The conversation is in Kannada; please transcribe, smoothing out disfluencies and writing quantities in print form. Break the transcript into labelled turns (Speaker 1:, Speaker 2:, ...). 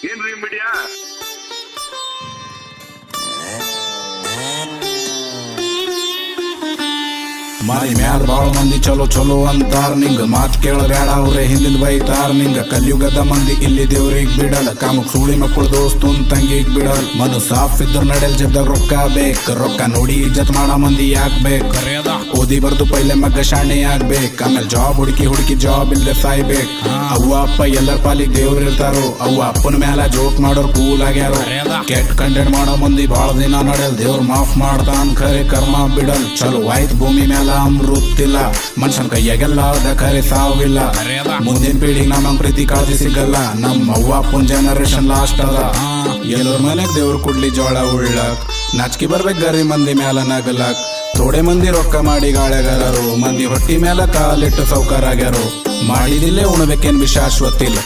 Speaker 1: ಏನ್ರಿ ಮೀಡಿಯಾ?
Speaker 2: ಮನೆ ಮ್ಯಾಲ ಬಾಳ ಮಂದಿ ಚಲೋ ಚಲೋ ಅಂತಾರ ನಿಂಗ ಮಾತ್ ಕೇಳಬೇಡ ಅವ್ರೆ ಹಿಂದಿನ ಬೈತಾರ ನಿಂಗ ಕಲಿಯುಗದ ಮಂದಿ ಇಲ್ಲಿ ದೇವ್ರಿಗ್ ಬಿಡಲ್ಲ ಕಾಮಕ್ ಸುಳಿ ಮಕ್ಕಳು ದೋಸ್ತುನ್ ತಂಗಿಗ್ ಬಿಡಲ್ ಮನು ಸಾಫ್ ಇದ್ರ ನಡೆಲ್ ಜಬ್ದಾಗ ರೊಕ್ಕ ಬೇಕ್ ರೊಕ್ಕ ನೋಡಿ ಇಜ್ಜತ್ ಮಾಡೋ ಮಂದಿ ಯಾಕ್ ಬೇಕ್ ಓದಿ ಬರ್ದು ಪೈಲೆ ಮಗ್ಗ ಶಾಣೆ ಆಗ್ಬೇಕ್ ಆಮೇಲೆ ಜಾಬ್ ಹುಡುಕಿ ಜಾಬ್ ಇಲ್ದೆ ಸಾಯ್ಬೇಕ್ ಅವ್ವ ಅಪ್ಪ ಎಲ್ಲರ ಪಾಲಿಗೆ ದೇವ್ರ ಇರ್ತಾರೋ ಅವ್ವ ಅಪ್ಪನ ಮ್ಯಾಲ ಜೋಕ್ ಮಾಡೋರ್ ಕೂಲ್ ಆಗ್ಯಾರೋ ಕೆಟ್ಟ ಕಂಟೆಂಟ್ ಮಾಡೋ ಮಂದಿ ಬಾಳ ದಿನ ನಡೆಲ್ ದೇವ್ರ ಮಾಫ್ ಮಾಡ್ತಾನ್ ಖರೆ ಕರ್ಮ ಬಿಡಲ್ ಚಲೋ ಆಯ್ತು ಭೂಮಿ ಮ್ಯಾಲ ಅಮೃತ್ತಿಲ್ಲ ಮನುಷ್ಯನ್ ಕೈಯಾಗೆಲ್ಲ ಅದ ಖರೆ ಸಾವಿಲ್ಲ ಮುಂದಿನ ಪೀಳಿಗೆ ನಮಗ್ ಪ್ರೀತಿ ಕಾಳಜಿ ಸಿಗಲ್ಲ ನಮ್ಮ ಅವ್ವ ಅಪ್ಪನ ಜನರೇಷನ್ ಲಾಸ್ಟ್ ಅದ ಎಲ್ಲರ ಮನೆಗ್ ದೇವ್ರ ಕೊಡ್ಲಿ ಜೋಳ ಉಳ್ಳಕ್ ನಾಚಿಕೆ ಬರ್ಬೇಕ್ ಗರಿ ಮಂದಿ ಮ್ಯಾಲ ನಗಲಕ್ ಥೋಡೆ ಮಂದಿ ರೊಕ್ಕ ಮಾಡಿ ಗಾಳೆಗಾರರು ಮಂದಿ ಹೊಟ್ಟಿ ಮ್ಯಾಲ ಕಾಲಿಟ್ಟು ಸೌಕರ್ ಆಗ್ಯಾರು ಮಾಡಿದಿಲ್ಲೇ ಉಣಬೇಕೇನ್ ಶಾಶ್ವತಿಲ್ಲ